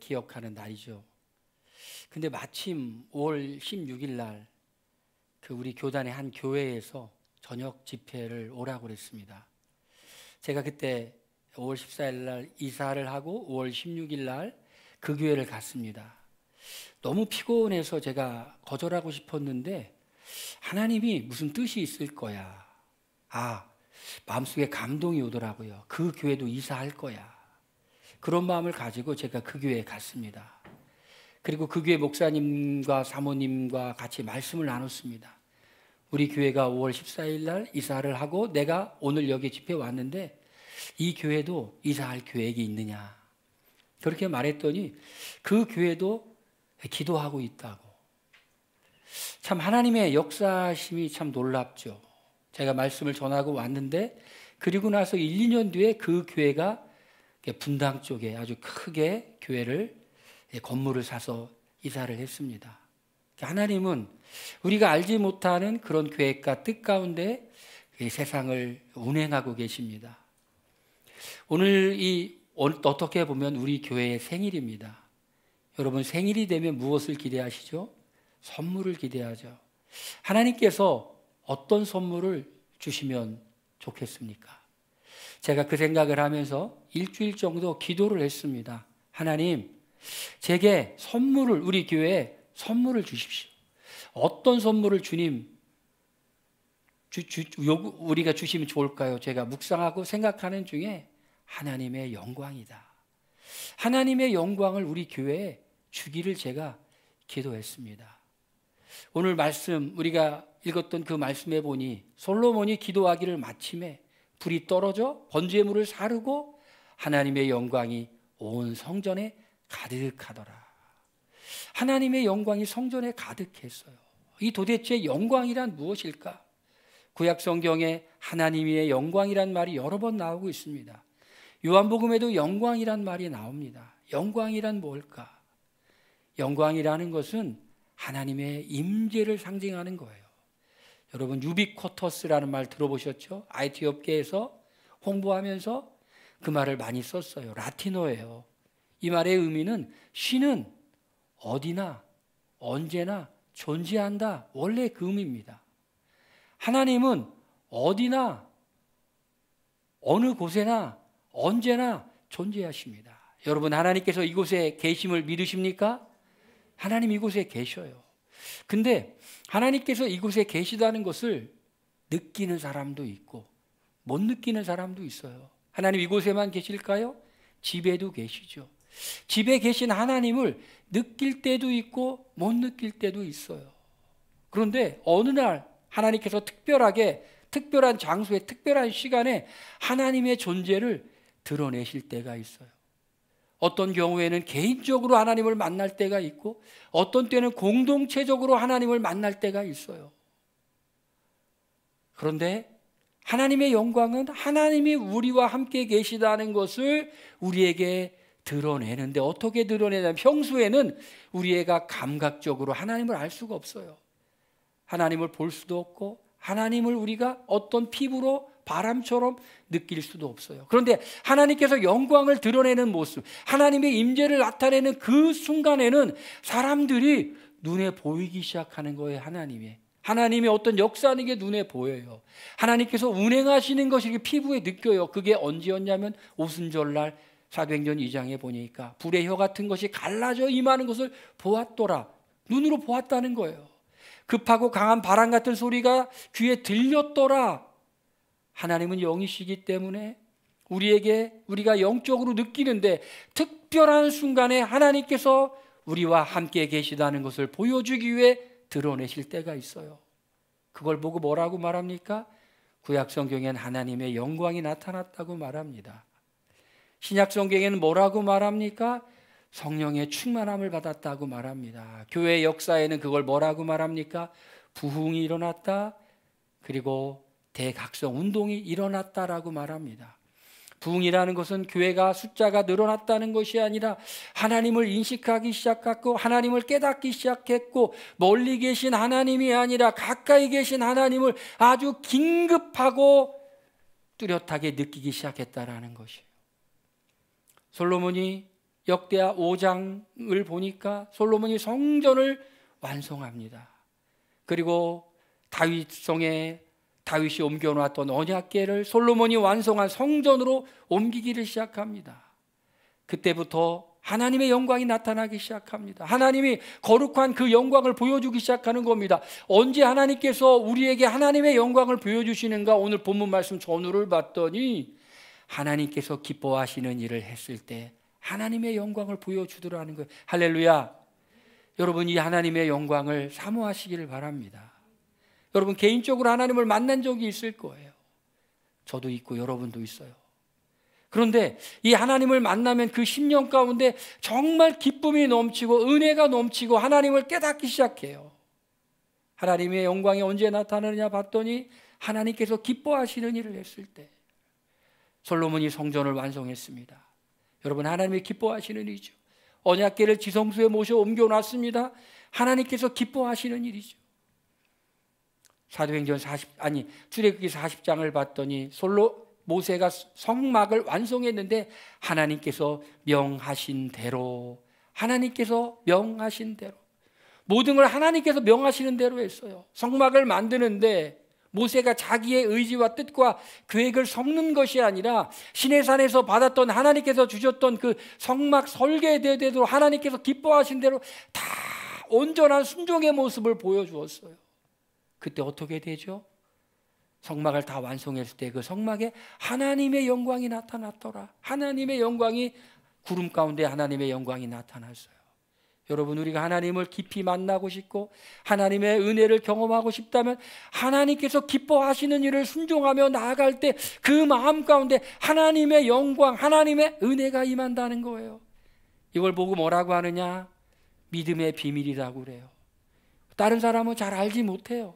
기억하는 날이죠. 근데 마침 5월 16일 날 그 우리 교단의 한 교회에서 저녁 집회를 오라고 그랬습니다. 제가 그때 5월 14일 날 이사를 하고 5월 16일 날 그 교회를 갔습니다. 너무 피곤해서 제가 거절하고 싶었는데 하나님이 무슨 뜻이 있을 거야. 마음속에 감동이 오더라고요. 그 교회도 이사할 거야. 그런 마음을 가지고 제가 그 교회에 갔습니다. 그리고 그 교회 목사님과 사모님과 같이 말씀을 나눴습니다. 우리 교회가 5월 14일 날 이사를 하고 내가 오늘 여기 집회에 왔는데 이 교회도 이사할 계획이 있느냐. 그렇게 말했더니 그 교회도 기도하고 있다고. 참 하나님의 역사심이 참 놀랍죠. 제가 말씀을 전하고 왔는데 그리고 나서 1, 2년 뒤에 그 교회가 분당 쪽에 아주 크게 교회를 건물을 사서 이사를 했습니다. 하나님은 우리가 알지 못하는 그런 계획과 뜻 가운데 세상을 운행하고 계십니다. 오늘 어떻게 보면 우리 교회의 생일입니다. 여러분 생일이 되면 무엇을 기대하시죠? 선물을 기대하죠. 하나님께서 어떤 선물을 주시면 좋겠습니까? 제가 그 생각을 하면서 일주일 정도 기도를 했습니다. 하나님, 제게 우리 교회에 선물을 주십시오. 어떤 선물을 주님 우리가 주시면 좋을까요? 제가 묵상하고 생각하는 중에 하나님의 영광이다. 하나님의 영광을 우리 교회에 주기를 제가 기도했습니다. 오늘 말씀 우리가 읽었던 그 말씀에 보니 솔로몬이 기도하기를 마침에 불이 떨어져 번제물을 사르고 하나님의 영광이 온 성전에 가득하더라. 하나님의 영광이 성전에 가득했어요. 이 도대체 영광이란 무엇일까? 구약 성경에 하나님의 영광이란 말이 여러 번 나오고 있습니다. 요한복음에도 영광이란 말이 나옵니다. 영광이란 뭘까? 영광이라는 것은 하나님의 임재를 상징하는 거예요. 여러분 유비쿼터스라는 말 들어보셨죠? IT 업계에서 홍보하면서 그 말을 많이 썼어요. 라틴어예요. 이 말의 의미는 신은 어디나 언제나 존재한다. 원래 그 의미입니다. 하나님은 어디나 어느 곳에나 언제나 존재하십니다. 여러분 하나님께서 이곳에 계심을 믿으십니까? 하나님 이곳에 계셔요. 근데 하나님께서 이곳에 계시다는 것을 느끼는 사람도 있고 못 느끼는 사람도 있어요. 하나님 이곳에만 계실까요? 집에도 계시죠. 집에 계신 하나님을 느낄 때도 있고 못 느낄 때도 있어요. 그런데 어느 날 하나님께서 특별한 장소에 특별한 시간에 하나님의 존재를 드러내실 때가 있어요. 어떤 경우에는 개인적으로 하나님을 만날 때가 있고 어떤 때는 공동체적으로 하나님을 만날 때가 있어요. 그런데 하나님의 영광은 하나님이 우리와 함께 계시다는 것을 우리에게 드러내는데 어떻게 드러내냐면 평소에는 우리가 감각적으로 하나님을 알 수가 없어요. 하나님을 볼 수도 없고 하나님을 우리가 어떤 피부로 바람처럼 느낄 수도 없어요. 그런데 하나님께서 영광을 드러내는 모습, 하나님의 임재를 나타내는 그 순간에는 사람들이 눈에 보이기 시작하는 거예요. 하나님의 어떤 역사하는 게 눈에 보여요. 하나님께서 운행하시는 것이 피부에 느껴요. 그게 언제였냐면 오순절날 사도행전 2장에 보니까 불의 혀 같은 것이 갈라져 임하는 것을 보았더라. 눈으로 보았다는 거예요. 급하고 강한 바람 같은 소리가 귀에 들렸더라. 하나님은 영이시기 때문에 우리가 영적으로 느끼는데 특별한 순간에 하나님께서 우리와 함께 계시다는 것을 보여주기 위해 드러내실 때가 있어요. 그걸 보고 뭐라고 말합니까? 구약 성경엔 하나님의 영광이 나타났다고 말합니다. 신약 성경에는 뭐라고 말합니까? 성령의 충만함을 받았다고 말합니다. 교회 역사에는 그걸 뭐라고 말합니까? 부흥이 일어났다. 그리고 대각성 운동이 일어났다라고 말합니다. 부흥이라는 것은 교회가 숫자가 늘어났다는 것이 아니라 하나님을 인식하기 시작했고 하나님을 깨닫기 시작했고 멀리 계신 하나님이 아니라 가까이 계신 하나님을 아주 긴급하고 뚜렷하게 느끼기 시작했다라는 것이에요. 솔로몬이 역대하 5장을 보니까 솔로몬이 성전을 완성합니다. 그리고 다윗성에 다윗이 옮겨놨던 언약궤를 솔로몬이 완성한 성전으로 옮기기를 시작합니다. 그때부터 하나님의 영광이 나타나기 시작합니다. 하나님이 거룩한 그 영광을 보여주기 시작하는 겁니다. 언제 하나님께서 우리에게 하나님의 영광을 보여주시는가? 오늘 본문 말씀 전후를 봤더니 하나님께서 기뻐하시는 일을 했을 때 하나님의 영광을 보여주더라는 거예요. 할렐루야. 여러분, 이 하나님의 영광을 사모하시기를 바랍니다. 여러분, 개인적으로 하나님을 만난 적이 있을 거예요. 저도 있고 여러분도 있어요. 그런데 이 하나님을 만나면 그 심령 가운데 정말 기쁨이 넘치고 은혜가 넘치고 하나님을 깨닫기 시작해요. 하나님의 영광이 언제 나타나느냐 봤더니 하나님께서 기뻐하시는 일을 했을 때 솔로몬이 성전을 완성했습니다. 여러분, 하나님이 기뻐하시는 일이죠. 언약궤를 지성소에 모셔 옮겨놨습니다. 하나님께서 기뻐하시는 일이죠. 사도행전 출애굽기 40장을 봤더니 모세가 성막을 완성했는데 하나님께서 명하신 대로 모든 걸 하나님께서 명하시는 대로 했어요. 성막을 만드는데 모세가 자기의 의지와 뜻과 계획을 섞는 것이 아니라 시내산에서 받았던 하나님께서 주셨던 그 성막 설계대로 하나님께서 기뻐하신 대로 다 온전한 순종의 모습을 보여주었어요. 그때 어떻게 되죠? 성막을 다 완성했을 때 그 성막에 하나님의 영광이 나타났더라. 하나님의 영광이 구름 가운데 하나님의 영광이 나타났어요. 여러분, 우리가 하나님을 깊이 만나고 싶고 하나님의 은혜를 경험하고 싶다면 하나님께서 기뻐하시는 일을 순종하며 나아갈 때 그 마음 가운데 하나님의 영광, 하나님의 은혜가 임한다는 거예요. 이걸 보고 뭐라고 하느냐? 믿음의 비밀이라고 그래요. 다른 사람은 잘 알지 못해요.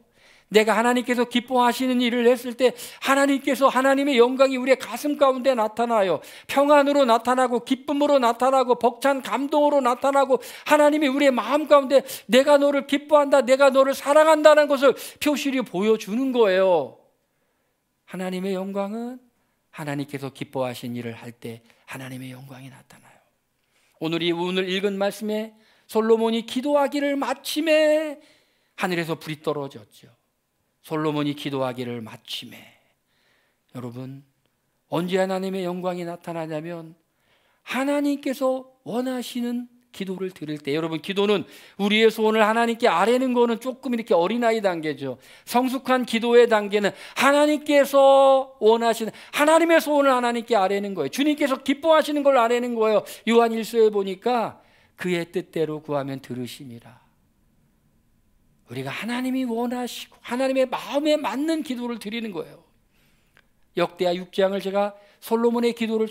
내가 하나님께서 기뻐하시는 일을 했을 때 하나님께서 하나님의 영광이 우리의 가슴 가운데 나타나요. 평안으로 나타나고 기쁨으로 나타나고 벅찬 감동으로 나타나고 하나님이 우리의 마음 가운데 내가 너를 기뻐한다, 내가 너를 사랑한다는 것을 표시리 보여주는 거예요. 하나님의 영광은 하나님께서 기뻐하신 일을 할 때 하나님의 영광이 나타나요. 오늘 읽은 말씀에 솔로몬이 기도하기를 마침에 하늘에서 불이 떨어졌죠. 솔로몬이 기도하기를 마침에. 여러분, 언제 하나님의 영광이 나타나냐면 하나님께서 원하시는 기도를 드릴 때. 여러분, 기도는 우리의 소원을 하나님께 아뢰는 거는 조금 이렇게 어린아이 단계죠. 성숙한 기도의 단계는 하나님께서 원하시는 하나님의 소원을 하나님께 아뢰는 거예요. 주님께서 기뻐하시는 걸 아뢰는 거예요. 요한 1서에 보니까 그의 뜻대로 구하면 들으심이라. 우리가 하나님이 원하시고 하나님의 마음에 맞는 기도를 드리는 거예요. 역대하 6장을 제가 솔로몬의 기도를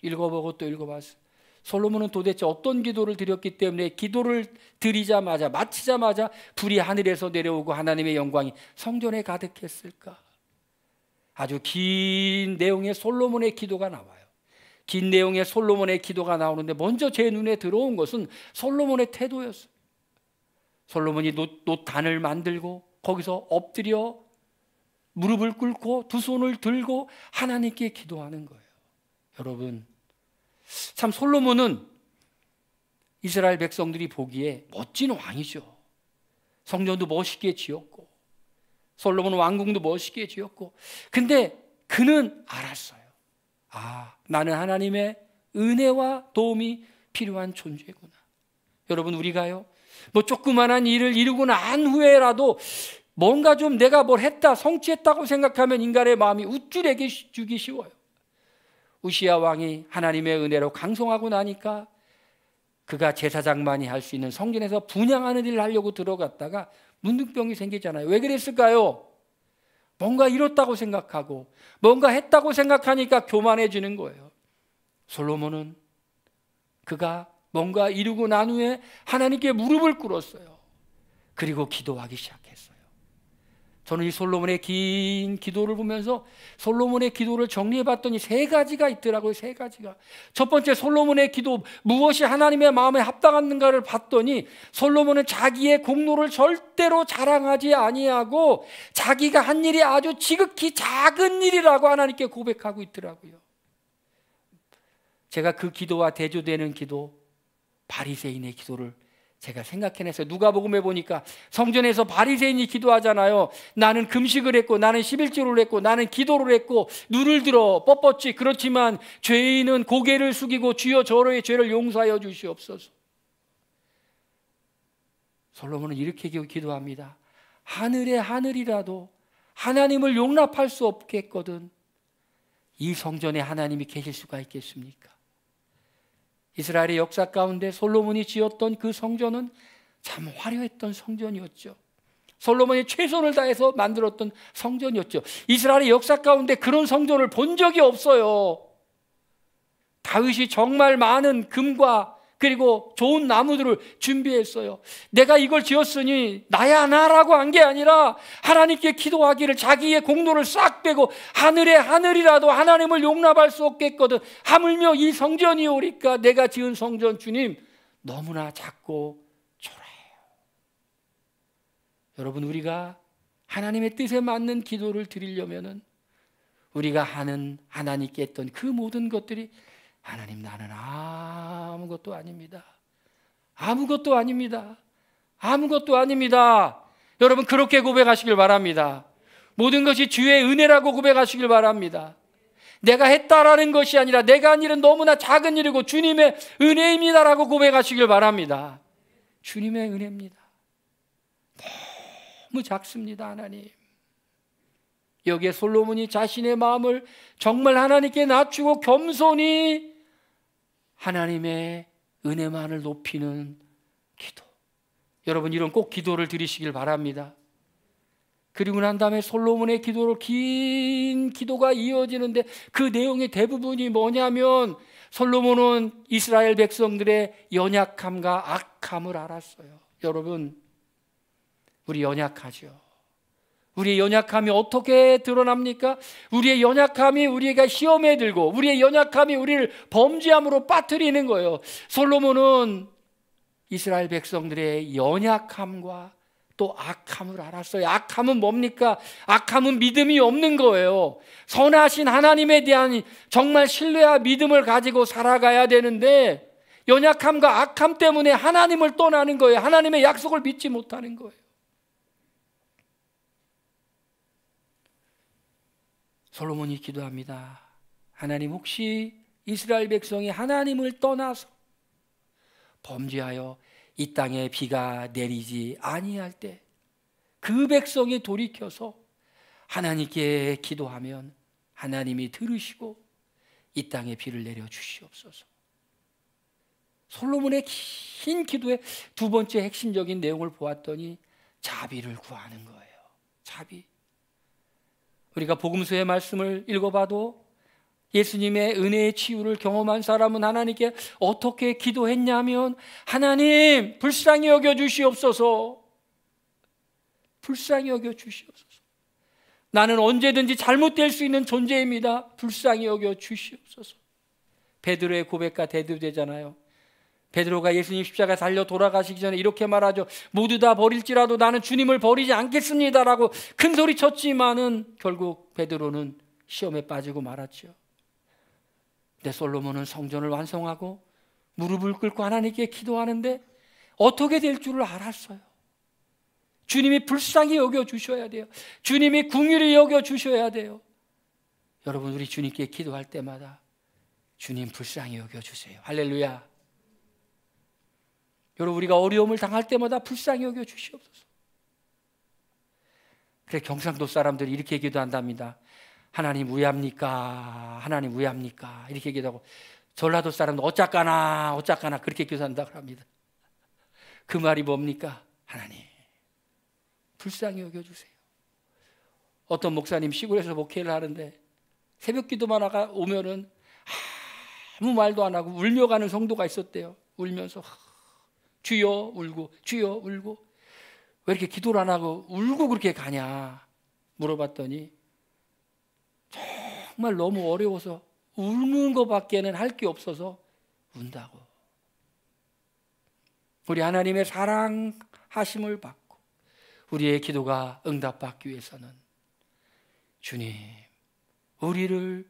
읽어보고 또 읽어봤어요. 솔로몬은 도대체 어떤 기도를 드렸기 때문에 기도를 드리자마자 마치자마자 불이 하늘에서 내려오고 하나님의 영광이 성전에 가득했을까? 아주 긴 내용의 솔로몬의 기도가 나와요. 긴 내용의 솔로몬의 기도가 나오는데 먼저 제 눈에 들어온 것은 솔로몬의 태도였어요. 솔로몬이 노단을 만들고 거기서 엎드려 무릎을 꿇고 두 손을 들고 하나님께 기도하는 거예요. 여러분, 참 솔로몬은 이스라엘 백성들이 보기에 멋진 왕이죠. 성전도 멋있게 지었고 솔로몬 왕궁도 멋있게 지었고, 근데 그는 알았어요. 나는 하나님의 은혜와 도움이 필요한 존재구나. 여러분, 우리가요 조그만한 일을 이루고 난 후에라도 뭔가 좀 내가 뭘 했다, 성취했다고 생각하면 인간의 마음이 우쭐해지기 쉬워요. 우시야 왕이 하나님의 은혜로 강성하고 나니까 그가 제사장만이 할 수 있는 성전에서 분향하는 일을 하려고 들어갔다가 문둥병이 생기잖아요. 왜 그랬을까요? 뭔가 이뤘다고 생각하고 뭔가 했다고 생각하니까 교만해지는 거예요. 솔로몬은 그가 뭔가 이루고 난 후에 하나님께 무릎을 꿇었어요. 그리고 기도하기 시작했어요. 저는 이 솔로몬의 긴 기도를 보면서 솔로몬의 기도를 정리해 봤더니 세 가지가 있더라고요. 세 가지가. 첫 번째, 솔로몬의 기도, 무엇이 하나님의 마음에 합당한가를 봤더니 솔로몬은 자기의 공로를 절대로 자랑하지 아니하고 자기가 한 일이 아주 지극히 작은 일이라고 하나님께 고백하고 있더라고요. 제가 그 기도와 대조되는 기도, 바리새인의 기도를 제가 생각해냈어요. 누가복음에 보니까 성전에서 바리새인이 기도하잖아요. 나는 금식을 했고, 나는 11조를 했고, 나는 기도를 했고, 눈을 들어 뻣뻣이. 그렇지만 죄인은 고개를 숙이고 주여 저의 죄를 용서하여 주시옵소서. 솔로몬은 이렇게 기도합니다. 하늘의 하늘이라도 하나님을 용납할 수 없겠거든 이 성전에 하나님이 계실 수가 있겠습니까? 이스라엘의 역사 가운데 솔로몬이 지었던 그 성전은 참 화려했던 성전이었죠. 솔로몬이 최선을 다해서 만들었던 성전이었죠. 이스라엘의 역사 가운데 그런 성전을 본 적이 없어요. 다윗이 정말 많은 금과 그리고 좋은 나무들을 준비했어요. 내가 이걸 지었으니 나야 나라고 한 게 아니라 하나님께 기도하기를 자기의 공로를 싹 빼고 하늘의 하늘이라도 하나님을 용납할 수 없겠거든 하물며 이 성전이오리까 내가 지은 성전 주님 너무나 작고 초라해요. 여러분, 우리가 하나님의 뜻에 맞는 기도를 드리려면은 우리가 하는 하나님께 했던 그 모든 것들이 하나님 나는 아무것도 아닙니다. 아무것도 아닙니다. 아무것도 아닙니다. 여러분 그렇게 고백하시길 바랍니다. 모든 것이 주의 은혜라고 고백하시길 바랍니다. 내가 했다라는 것이 아니라 내가 한 일은 너무나 작은 일이고 주님의 은혜입니다라고 고백하시길 바랍니다. 주님의 은혜입니다. 너무 작습니다. 하나님. 여기에 솔로몬이 자신의 마음을 정말 하나님께 낮추고 겸손히 하나님의 은혜만을 높이는 기도. 여러분 이런 꼭 기도를 드리시길 바랍니다. 그리고 난 다음에 솔로몬의 기도로 긴 기도가 이어지는데 그 내용의 대부분이 뭐냐면 솔로몬은 이스라엘 백성들의 연약함과 악함을 알았어요. 여러분 우리 연약하죠. 우리의 연약함이 어떻게 드러납니까? 우리의 연약함이 우리가 시험에 들고 우리의 연약함이 우리를 범죄함으로 빠뜨리는 거예요. 솔로몬은 이스라엘 백성들의 연약함과 또 악함을 알았어요. 악함은 뭡니까? 악함은 믿음이 없는 거예요. 선하신 하나님에 대한 정말 신뢰와 믿음을 가지고 살아가야 되는데 연약함과 악함 때문에 하나님을 떠나는 거예요. 하나님의 약속을 믿지 못하는 거예요. 솔로몬이 기도합니다. 하나님 혹시 이스라엘 백성이 하나님을 떠나서 범죄하여 이 땅에 비가 내리지 아니할 때 그 백성이 돌이켜서 하나님께 기도하면 하나님이 들으시고 이 땅에 비를 내려 주시옵소서. 솔로몬의 긴 기도의 두 번째 핵심적인 내용을 보았더니 자비를 구하는 거예요. 자비. 우리가 복음서의 말씀을 읽어봐도 예수님의 은혜의 치유를 경험한 사람은 하나님께 어떻게 기도했냐면 하나님 불쌍히 여겨 주시옵소서. 불쌍히 여겨 주시옵소서. 나는 언제든지 잘못될 수 있는 존재입니다. 불쌍히 여겨 주시옵소서. 베드로의 고백과 대두되잖아요. 베드로가 예수님 십자가 달려 돌아가시기 전에 이렇게 말하죠. 모두 다 버릴지라도 나는 주님을 버리지 않겠습니다라고 큰 소리 쳤지만은 결국 베드로는 시험에 빠지고 말았죠. 근데 솔로몬은 성전을 완성하고 무릎을 꿇고 하나님께 기도하는데 어떻게 될 줄을 알았어요. 주님이 불쌍히 여겨 주셔야 돼요. 주님이 긍휼히 여겨 주셔야 돼요. 여러분 우리 주님께 기도할 때마다 주님 불쌍히 여겨 주세요. 할렐루야. 여러분 우리가 어려움을 당할 때마다 불쌍히 여겨 주시옵소서. 그래 경상도 사람들이 이렇게 기도한답니다. 하나님 왜합니까? 하나님 왜합니까? 이렇게 기도하고 전라도 사람들 어쩌까나 그렇게 기도한다고 합니다. 그 말이 뭡니까? 하나님 불쌍히 여겨주세요. 어떤 목사님 시골에서 목회를 하는데 새벽 기도만 오면은 아무 말도 안 하고 울며 가는 성도가 있었대요. 울면서 주여 울고 주여 울고 왜 이렇게 기도를 안 하고 울고 그렇게 가냐 물어봤더니 정말 너무 어려워서 우는 것밖에는 할 게 없어서 운다고. 우리 하나님의 사랑하심을 받고 우리의 기도가 응답받기 위해서는 주님 우리를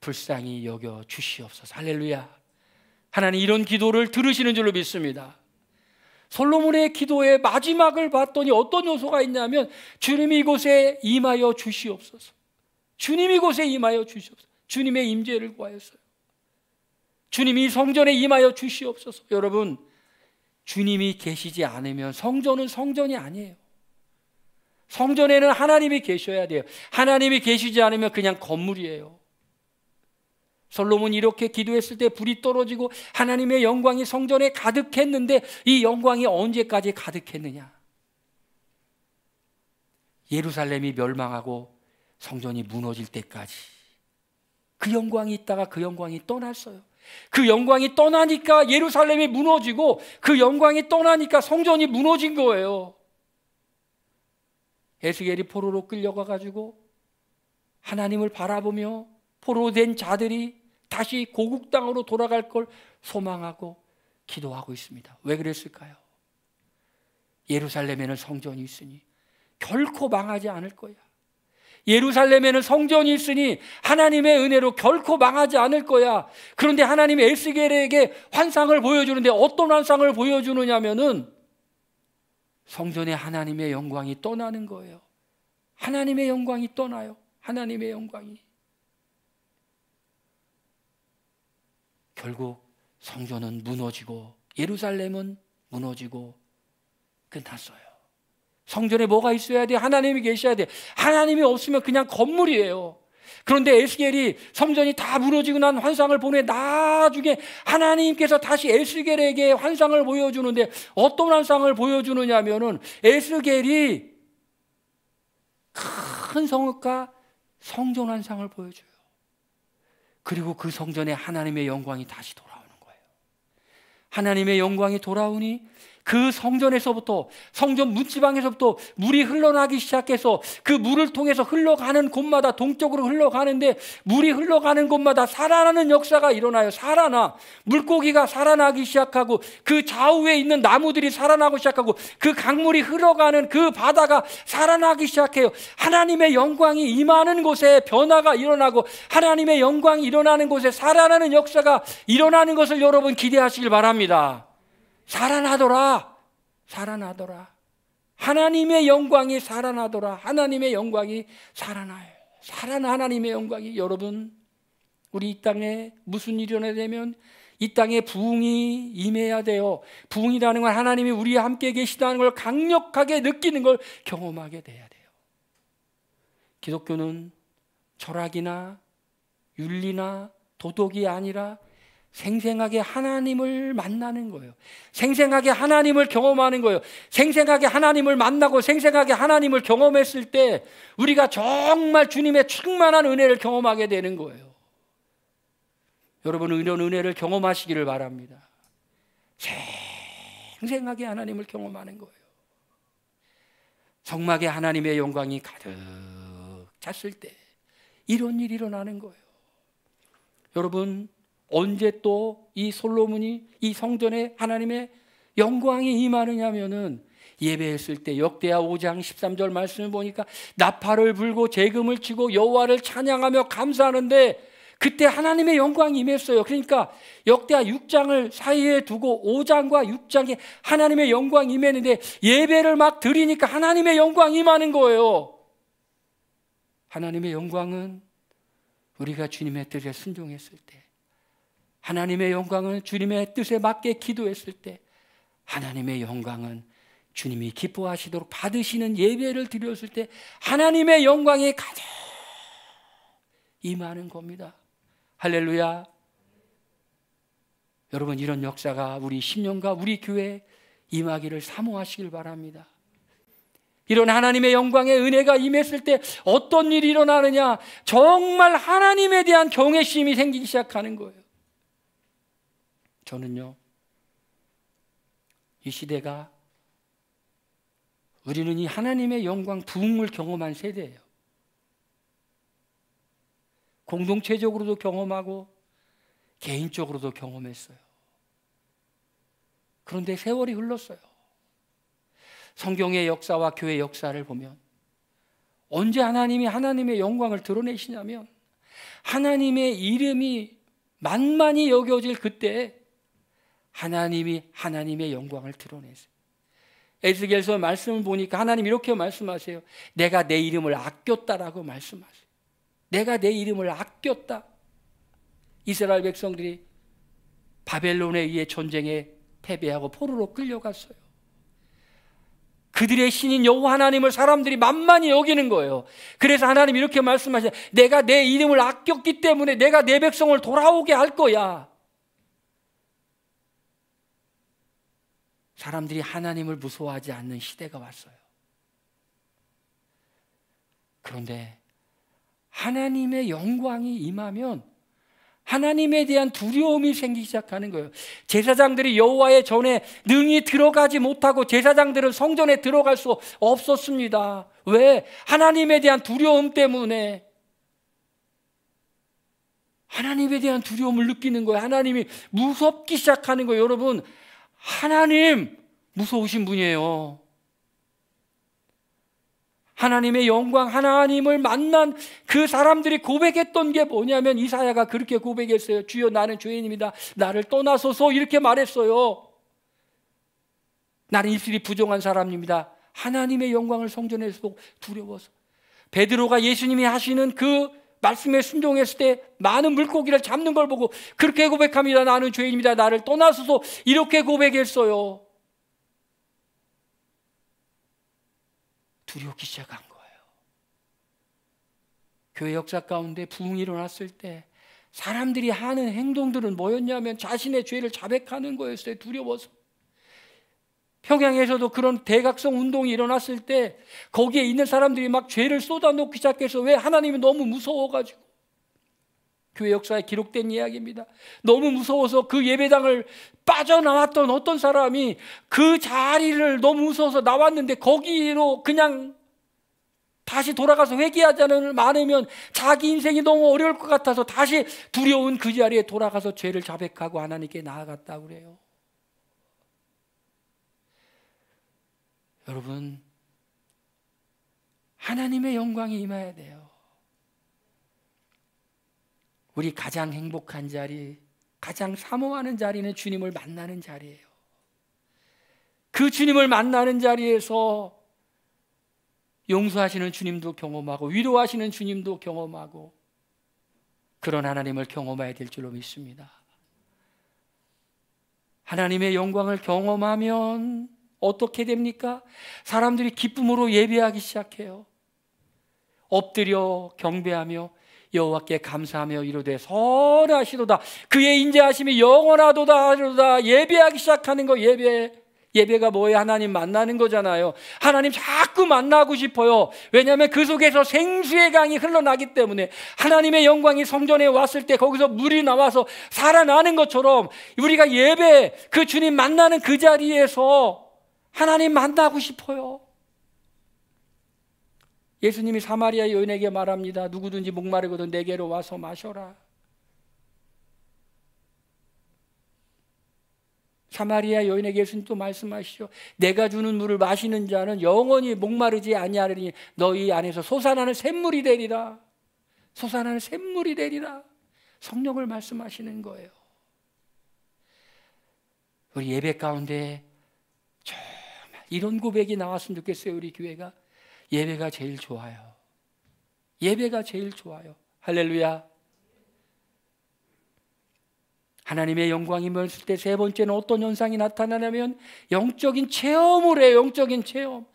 불쌍히 여겨 주시옵소서. 할렐루야. 하나님 이런 기도를 들으시는 줄로 믿습니다. 솔로몬의 기도의 마지막을 봤더니 어떤 요소가 있냐면 주님이 이곳에 임하여 주시옵소서. 주님이 이곳에 임하여 주시옵소서. 주님의 임재를 구하였어요. 주님이 성전에 임하여 주시옵소서. 여러분, 주님이 계시지 않으면 성전은 성전이 아니에요. 성전에는 하나님이 계셔야 돼요. 하나님이 계시지 않으면 그냥 건물이에요. 솔로몬이 이렇게 기도했을 때 불이 떨어지고 하나님의 영광이 성전에 가득했는데 이 영광이 언제까지 가득했느냐? 예루살렘이 멸망하고 성전이 무너질 때까지 그 영광이 있다가 그 영광이 떠났어요. 그 영광이 떠나니까 예루살렘이 무너지고 그 영광이 떠나니까 성전이 무너진 거예요. 에스겔이 포로로 끌려가가지고 하나님을 바라보며 포로된 자들이 다시 고국 땅으로 돌아갈 걸 소망하고 기도하고 있습니다. 왜 그랬을까요? 예루살렘에는 성전이 있으니 결코 망하지 않을 거야. 예루살렘에는 성전이 있으니 하나님의 은혜로 결코 망하지 않을 거야. 그런데 하나님이 에스겔에게 환상을 보여주는데 어떤 환상을 보여주느냐면은 성전에 하나님의 영광이 떠나는 거예요. 하나님의 영광이 떠나요. 하나님의 영광이. 결국 성전은 무너지고 예루살렘은 무너지고 끝났어요. 성전에 뭐가 있어야 돼? 하나님이 계셔야 돼. 하나님이 없으면 그냥 건물이에요. 그런데 에스겔이 성전이 다 무너지고 난 환상을 보내 나중에 하나님께서 다시 에스겔에게 환상을 보여주는데 어떤 환상을 보여주느냐면은 에스겔이 큰 성읍과 성전 환상을 보여줘요. 그리고 그 성전에 하나님의 영광이 다시 돌아오는 거예요. 하나님의 영광이 돌아오니 그 성전에서부터 성전 문지방에서부터 물이 흘러나기 시작해서 그 물을 통해서 흘러가는 곳마다 동쪽으로 흘러가는데 물이 흘러가는 곳마다 살아나는 역사가 일어나요. 살아나 물고기가 살아나기 시작하고 그 좌우에 있는 나무들이 살아나기 시작하고 그 강물이 흘러가는 그 바다가 살아나기 시작해요. 하나님의 영광이 임하는 곳에 변화가 일어나고 하나님의 영광이 일어나는 곳에 살아나는 역사가 일어나는 것을 여러분 기대하시길 바랍니다. 살아나더라. 살아나더라. 하나님의 영광이 살아나더라. 하나님의 영광이 살아나요. 살아나 하나님의 영광이. 여러분, 우리 이 땅에 무슨 일이 일어나야 되면 이 땅에 부흥이 임해야 돼요. 부흥이라는 건 하나님이 우리와 함께 계시다는 걸 강력하게 느끼는 걸 경험하게 돼야 돼요. 기독교는 철학이나 윤리나 도덕이 아니라 생생하게 하나님을 만나는 거예요. 생생하게 하나님을 경험하는 거예요. 생생하게 하나님을 만나고 생생하게 하나님을 경험했을 때 우리가 정말 주님의 충만한 은혜를 경험하게 되는 거예요. 여러분은 이런 은혜를 경험하시기를 바랍니다. 생생하게 하나님을 경험하는 거예요. 성막에 하나님의 영광이 가득 찼을 때 이런 일이 일어나는 거예요. 여러분, 언제 또 이 솔로몬이 이 성전에 하나님의 영광이 임하느냐면은 예배했을 때 역대하 5장 13절 말씀을 보니까 나팔을 불고 재금을 치고 여호와를 찬양하며 감사하는데 그때 하나님의 영광이 임했어요. 그러니까 역대하 6장을 사이에 두고 5장과 6장에 하나님의 영광이 임했는데 예배를 막 드리니까 하나님의 영광이 임하는 거예요. 하나님의 영광은 우리가 주님의 뜻에 순종했을 때, 하나님의 영광은 주님의 뜻에 맞게 기도했을 때, 하나님의 영광은 주님이 기뻐하시도록 받으시는 예배를 드렸을 때 하나님의 영광이 가득 임하는 겁니다. 할렐루야. 여러분, 이런 역사가 우리 신령과 우리 교회에 임하기를 사모하시길 바랍니다. 이런 하나님의 영광의 은혜가 임했을 때 어떤 일이 일어나느냐? 정말 하나님에 대한 경외심이 생기기 시작하는 거예요. 저는요, 이 시대가 우리는 이 하나님의 영광 부흥을 경험한 세대예요. 공동체적으로도 경험하고 개인적으로도 경험했어요. 그런데 세월이 흘렀어요. 성경의 역사와 교회 역사를 보면 언제 하나님이 하나님의 영광을 드러내시냐면 하나님의 이름이 만만히 여겨질 그때 하나님이 하나님의 영광을 드러내세요. 에스겔서 말씀을 보니까 하나님 이렇게 말씀하세요. 내가 내 이름을 아꼈다라고 말씀하세요. 내가 내 이름을 아꼈다. 이스라엘 백성들이 바벨론에 의해 전쟁에 패배하고 포로로 끌려갔어요. 그들의 신인 여호와 하나님을 사람들이 만만히 여기는 거예요. 그래서 하나님 이렇게 말씀하세요. 내가 내 이름을 아꼈기 때문에 내가 내 백성을 돌아오게 할 거야. 사람들이 하나님을 무서워하지 않는 시대가 왔어요. 그런데 하나님의 영광이 임하면 하나님에 대한 두려움이 생기기 시작하는 거예요. 제사장들이 여호와의 전에 능히 들어가지 못하고 제사장들은 성전에 들어갈 수 없었습니다. 왜? 하나님에 대한 두려움 때문에. 하나님에 대한 두려움을 느끼는 거예요. 하나님이 무섭기 시작하는 거예요. 여러분, 하나님 무서우신 분이에요. 하나님의 영광, 하나님을 만난 그 사람들이 고백했던 게 뭐냐면 이사야가 그렇게 고백했어요. 주여 나는 죄인입니다. 나를 떠나소서 이렇게 말했어요. 나는 입술이 부정한 사람입니다. 하나님의 영광을 성전에서 두려워서. 베드로가 예수님이 하시는 그 말씀에 순종했을 때 많은 물고기를 잡는 걸 보고 그렇게 고백합니다. 나는 죄인입니다. 나를 떠나소서 이렇게 고백했어요. 두렵기 시작한 거예요. 교회 역사 가운데 부흥이 일어났을 때 사람들이 하는 행동들은 뭐였냐면 자신의 죄를 자백하는 거였어요. 두려워서. 평양에서도 그런 대각성 운동이 일어났을 때 거기에 있는 사람들이 막 죄를 쏟아놓기 시작해서 왜? 하나님이 너무 무서워가지고. 교회 역사에 기록된 이야기입니다. 너무 무서워서 그 예배당을 빠져나왔던 어떤 사람이 그 자리를 너무 무서워서 나왔는데 거기로 그냥 다시 돌아가서 회개하지 않으면 자기 인생이 너무 어려울 것 같아서 다시 두려운 그 자리에 돌아가서 죄를 자백하고 하나님께 나아갔다고 그래요. 여러분, 하나님의 영광이 임해야 돼요. 우리 가장 행복한 자리, 가장 사모하는 자리는 주님을 만나는 자리예요. 그 주님을 만나는 자리에서 용서하시는 주님도 경험하고 위로하시는 주님도 경험하고 그런 하나님을 경험해야 될 줄로 믿습니다. 하나님의 영광을 경험하면 어떻게 됩니까? 사람들이 기쁨으로 예배하기 시작해요. 엎드려 경배하며 여호와께 감사하며 이르되 선하시도다 그의 인자하심이 영원하도다 하도다. 예배하기 시작하는 거. 예배가 뭐예요? 하나님 만나는 거잖아요. 하나님 자꾸 만나고 싶어요. 왜냐하면 그 속에서 생수의 강이 흘러나기 때문에. 하나님의 영광이 성전에 왔을 때 거기서 물이 나와서 살아나는 것처럼 우리가 예배, 그 주님 만나는 그 자리에서 하나님 만나고 싶어요. 예수님이 사마리아 여인에게 말합니다. 누구든지 목마르거든 내게로 와서 마셔라. 사마리아 여인에게 예수님 또 말씀하시죠. 내가 주는 물을 마시는 자는 영원히 목마르지 아니하리니 너희 안에서 솟아나는 샘물이 되리라. 솟아나는 샘물이 되리라. 성령을 말씀하시는 거예요. 우리 예배 가운데 정말 이런 고백이 나왔으면 좋겠어요. 우리 교회가. 예배가 제일 좋아요. 예배가 제일 좋아요. 할렐루야. 하나님의 영광이 임했을 때 세 번째는 어떤 현상이 나타나냐면 영적인 체험을 해요. 영적인 체험.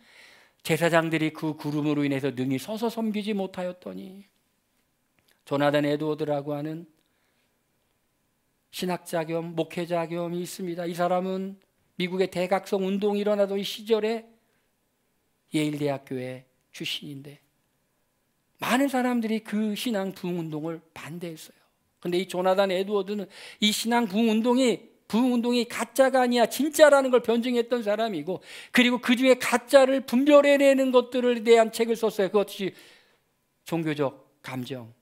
제사장들이 그 구름으로 인해서 능히 서서 섬기지 못하였더니 조나단 에드워드라고 하는 신학자 겸 목회자 겸이 있습니다. 이 사람은 미국의 대각성 운동이 일어나던 이 시절에 예일대학교의 출신인데 많은 사람들이 그 신앙 부흥 운동을 반대했어요. 그런데 이 조나단 에드워드는 이 신앙 부흥 운동이 가짜가 아니야 진짜라는 걸 변증했던 사람이고, 그리고 그 중에 가짜를 분별해내는 것들에 대한 책을 썼어요. 그것이 종교적 감정,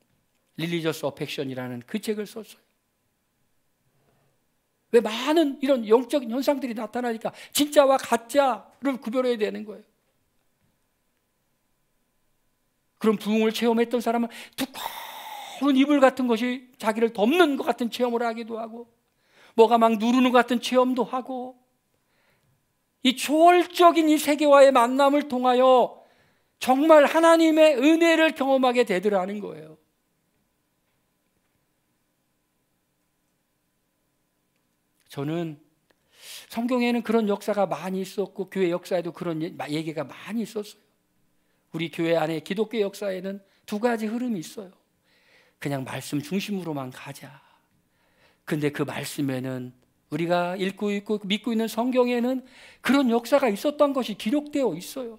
Religious Affection이라는 그 책을 썼어요. 왜? 많은 이런 영적인 현상들이 나타나니까 진짜와 가짜를 구별해야 되는 거예요. 그런 부흥을 체험했던 사람은 두꺼운 이불 같은 것이 자기를 덮는 것 같은 체험을 하기도 하고, 뭐가 막 누르는 것 같은 체험도 하고, 이 초월적인 이 세계와의 만남을 통하여 정말 하나님의 은혜를 경험하게 되더라는 거예요. 저는 성경에는 그런 역사가 많이 있었고 교회 역사에도 그런 얘기가 많이 있었어요. 우리 교회 안에 기독교 역사에는 두 가지 흐름이 있어요. 그냥 말씀 중심으로만 가자. 근데 그 말씀에는, 우리가 읽고 있고 믿고 있는 성경에는 그런 역사가 있었던 것이 기록되어 있어요.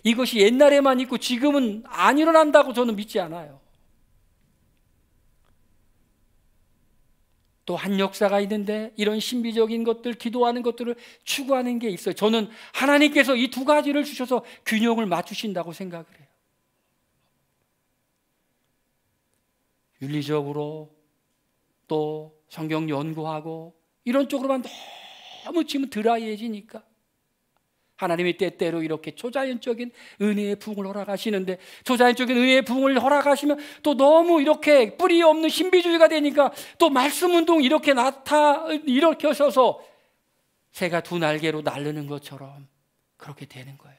이것이 옛날에만 있고 지금은 안 일어난다고 저는 믿지 않아요. 또 한 역사가 있는데 이런 신비적인 것들, 기도하는 것들을 추구하는 게 있어요. 저는 하나님께서 이 두 가지를 주셔서 균형을 맞추신다고 생각을 해요. 윤리적으로 또 성경 연구하고 이런 쪽으로만 너무 지금 드라이해지니까 하나님이 때때로 이렇게 초자연적인 은혜의 부흥을 허락하시는데, 초자연적인 은혜의 부흥을 허락하시면 또 너무 이렇게 뿌리 없는 신비주의가 되니까 또 말씀운동 이렇게 일으켜서서 새가 두 날개로 날르는 것처럼 그렇게 되는 거예요.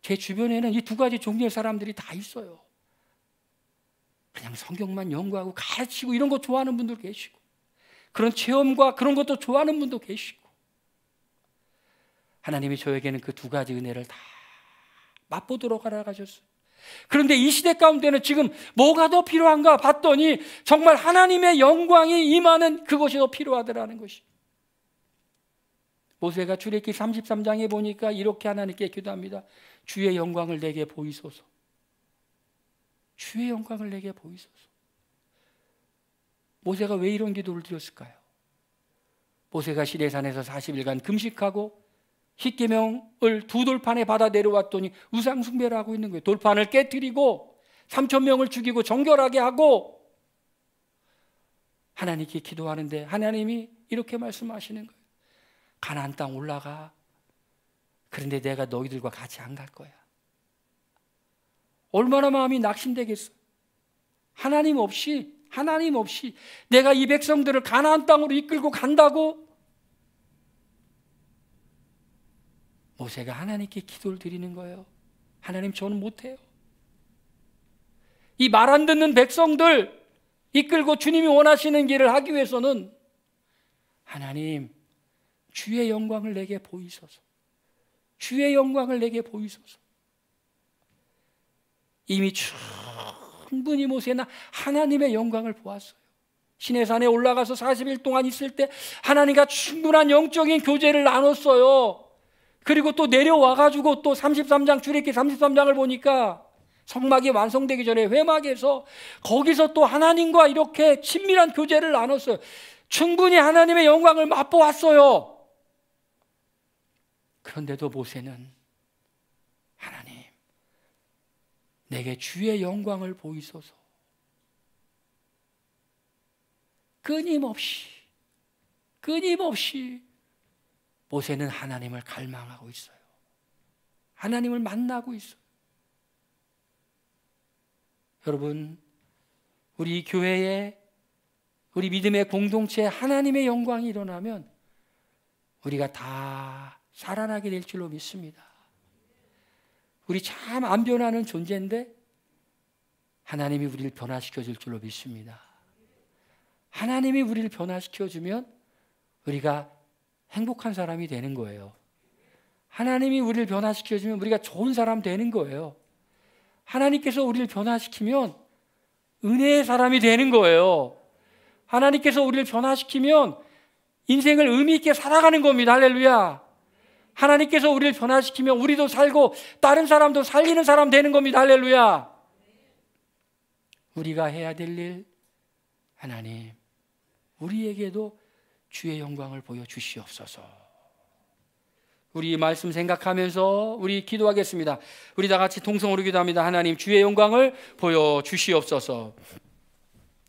제 주변에는 이 두 가지 종류의 사람들이 다 있어요. 그냥 성경만 연구하고 가르치고 이런 거 좋아하는 분도 계시고, 그런 체험과 그런 것도 좋아하는 분도 계시고, 하나님이 저에게는 그 두 가지 은혜를 다 맛보도록 허락하셨어요. 그런데 이 시대 가운데는 지금 뭐가 더 필요한가 봤더니 정말 하나님의 영광이 임하는 그것이 더 필요하더라는 것이. 모세가 출애굽기 33장에 보니까 이렇게 하나님께 기도합니다. 주의 영광을 내게 보이소서. 주의 영광을 내게 보이소서. 모세가 왜 이런 기도를 드렸을까요? 모세가 시내산에서 40일간 금식하고 십계명을 두 돌판에 받아 내려왔더니 우상 숭배를 하고 있는 거예요. 돌판을 깨뜨리고 3,000명을 죽이고 정결하게 하고 하나님께 기도하는데 하나님이 이렇게 말씀하시는 거예요. 가나안 땅 올라가. 그런데 내가 너희들과 같이 안 갈 거야. 얼마나 마음이 낙심되겠어. 하나님 없이 내가 이 백성들을 가나안 땅으로 이끌고 간다고? 모세가 하나님께 기도를 드리는 거예요. 하나님, 저는 못해요. 이 말 안 듣는 백성들 이끌고 주님이 원하시는 길을 하기 위해서는 하나님, 주의 영광을 내게 보이소서. 주의 영광을 내게 보이소서. 이미 충분히 모세는 하나님의 영광을 보았어요. 시내산에 올라가서 40일 동안 있을 때 하나님과 충분한 영적인 교제를 나눴어요. 그리고 또 내려와가지고 또 33장, 출애굽기 33장을 보니까 성막이 완성되기 전에 회막에서 거기서 또 하나님과 이렇게 친밀한 교제를 나눴어요. 충분히 하나님의 영광을 맛보았어요. 그런데도 모세는 하나님, 내게 주의 영광을 보이소서. 끊임없이 모세는 하나님을 갈망하고 있어요. 하나님을 만나고 있어요. 여러분, 우리 교회에, 우리 믿음의 공동체에 하나님의 영광이 일어나면 우리가 다 살아나게 될 줄로 믿습니다. 우리 참 안 변하는 존재인데 하나님이 우리를 변화시켜 줄 줄로 믿습니다. 하나님이 우리를 변화시켜 주면 우리가 행복한 사람이 되는 거예요. 하나님이 우리를 변화시켜 주면 우리가 좋은 사람 되는 거예요. 하나님께서 우리를 변화시키면 은혜의 사람이 되는 거예요. 하나님께서 우리를 변화시키면 인생을 의미 있게 살아가는 겁니다. 할렐루야. 하나님께서 우리를 변화시키면 우리도 살고 다른 사람도 살리는 사람 되는 겁니다. 할렐루야. 우리가 해야 될 일, 하나님, 우리에게도 주의 영광을 보여주시옵소서. 우리 말씀 생각하면서 우리 기도하겠습니다. 우리 다 같이 통성으로 기도합니다. 하나님, 주의 영광을 보여주시옵소서.